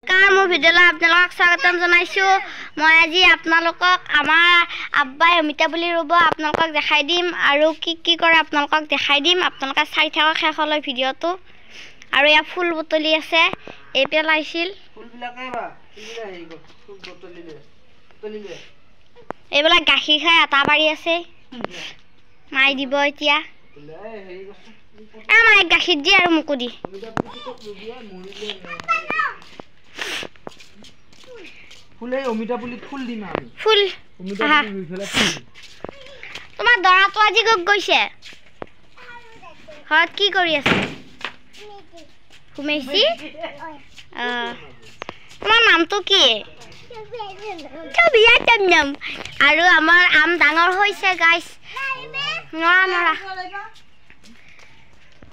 মোৰ ভিডিঅ'লৈ আপোনালোকক স্বাগতম জনাইছো। মই আজি আপোনালোকক আমাৰ আব্বাই অমিতা বুলি ৰুব আপোনালোকক দেখাই দিম আৰু কি কৰে আপোনালোকক দেখাই দিম। আপোনালোকে চাই থাকক শেষলৈ ভিডিঅ'টো। আৰু ইয়া ফুল বুটলি আছে, এই পেলাইছিল ফুলবিলাকে বা ফুলবিলাক হেৰি কৰ ফুল বুটলি লৈ এইবিলাক গাখীৰ খাই আটা পাৰি আছে। মাই দিব এতিয়া মাইক গাখীৰ দিয়ে আৰু মোকো দি ফুলে অমিতা পুলিত ফুল দিম আমি ফুল অমিতা পুলি ৰুই ফেলে ফুল তোমাৰ দৰাটো আজি গক গৈছে ঘৰত কি কৰি আছে? ঘুমাইছি। তোমাৰ নামটো কি? নাম আৰু আমাৰ আম ডাঙৰ হৈছে গাইছ। নৰা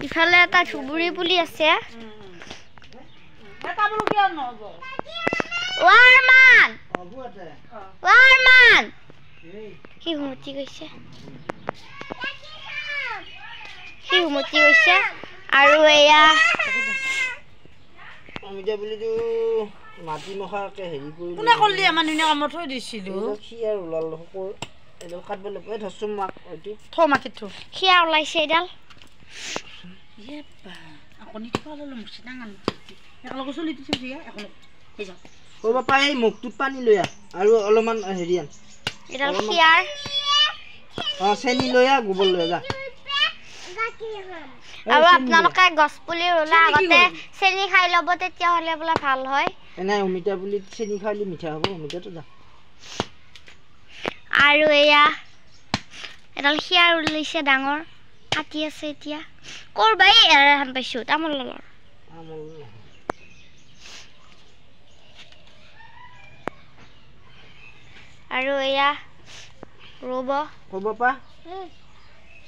ইফালে এটা ধুবুৰী পুলি আছে। কি হুমতি গৈছে আৰু এয়া অমিতা পুলিটো মাটি মখাকে হেৰি কৰি কোনে কৰলি আমাৰ নিনে কামত থৈ দিছিলো খিয়াৰ ওলাল সকল এডাল কাটব লাগিব ধৰছো মাক এইটো থ মাটিত থ খিয়া ওলাইছে এডাল ইয়েপা আকনি থ ললো মুছি ডাঙান একলগ চলি দিছে জিয়া একলগ এই যা ও বাপা এই মুখটোত পানী লৈ আৰু অলপমান হেৰি আন এডাল খিয়াৰ চেনি লৈ গোবৰ লৈ যা আৰু আপোনালোকে গছ পুলি ৰুলে আগতে চেনি খাই ল'ব, তেতিয়া হ'লে বোলে ভাল হয়। নাই অমিতা পুলিত চেনি খাইলে মিঠা হ'ব অমিতাটো যা আৰু এয়া এডাল খিয়াৰ ওলাইছে ডাঙৰ, কাটি আছে এতিয়া কৰবাই এৰাহান পাইছো তামোল ললৰ আৰু এয়া ৰুব হ'ব পা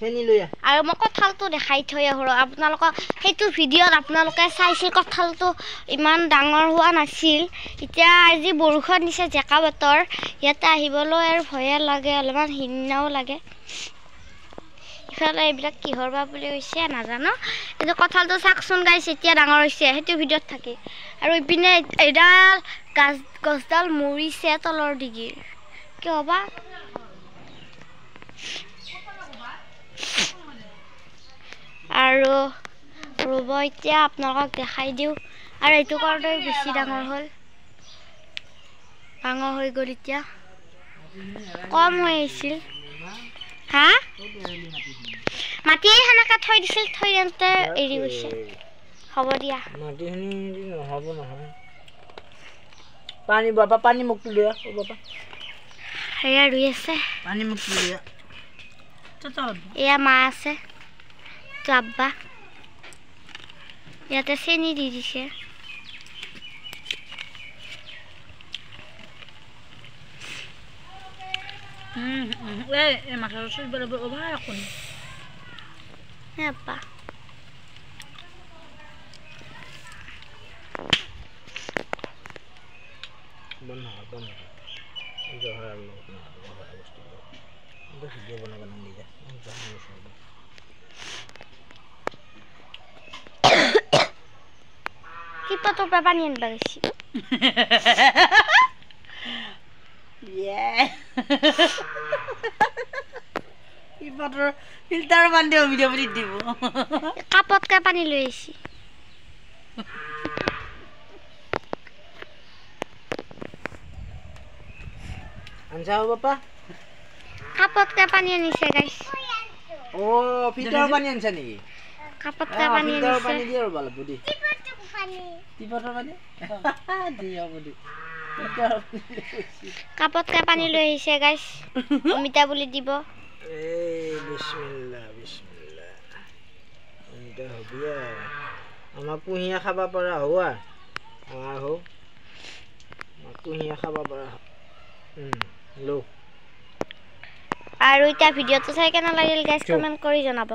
চেনি লৈ আৰু মই কঁঠালটো দেখাই থৈ আহোঁ। আপোনালোকক সেইটো ভিডিঅ'ত আপোনালোকে চাইছিল কঁঠালটো ইমান ডাঙৰ হোৱা নাছিল। এতিয়া আজি বৰষুণ দিছে, জেকা বতৰ, ইয়াতে আহিবলৈ আৰু ভয়ে লাগে, অলপমান হিনাও লাগে। ইফালে এইবিলাক কিহৰ বা বুলি কৈছে নাজানো, কিন্তু কঁঠালটো চাওকচোন গাইছ এতিয়া ডাঙৰ হৈছে, সেইটো ভিডিঅ'ত থাকে। আৰু ইপিনে এডাল গছডাল মৰিছে তলৰ ডিগিৰ, কিয় বা আৰু ৰুব এতিয়া আপোনালোকক দেখাই দিওঁ। আৰু এইটো কৰোঁতে বেছি ডাঙৰ হ'ল, ডাঙৰ হৈ গ'ল, এতিয়া কম হৈ আহিছিল। হা মাটি সেনেকৈ থৈ দিছিল, থৈ যাওঁতে এৰি গৈছে। হ'ব দিয়া মাটিখিনি নহ'ব নহয় পানী বাবা পানী মুখটো লৈ বাবা সেয়া ৰুই আছে পানী মুখটো লৈ এয়া মা আছে আব্বা ইয়াতে চেনি দি দিছে। মাথাৰ চুইব লাগিব অভাৰ এখন আব্বা কি পাতৰ পৰা পানী আনিব গৈছি ফিল্টাৰ বান্ধি অমিতা পুলি দিব কাপতকে পানী লৈ আহিছি। আনছা বাপা কাপতকে পানী আনিছে গাইছ। ও ফিল্টাৰ পানী আনছা নেকি? কাপতকে পানী ফিল্টাৰ আনিছে। পানী দিয়ে ৰবা লাগব দি টিপটৰ পানী দি হ'ব দি কাপতকে পানী লৈ আহিছে গাইছ, অমিতা বুলি দিব। এই বিসমিল্লাহ বিসমিল্লাহ অমিতা হবিয়া আমাৰ কুঁহিয়া খাব পৰা হোৱা আমাৰ হো কুঁহিয়া খাব পৰা লো। আৰু এতিয়া ভিডিঅ'টো চাই কেনে লাগিল গাইছ কমেণ্ট কৰি জনাব।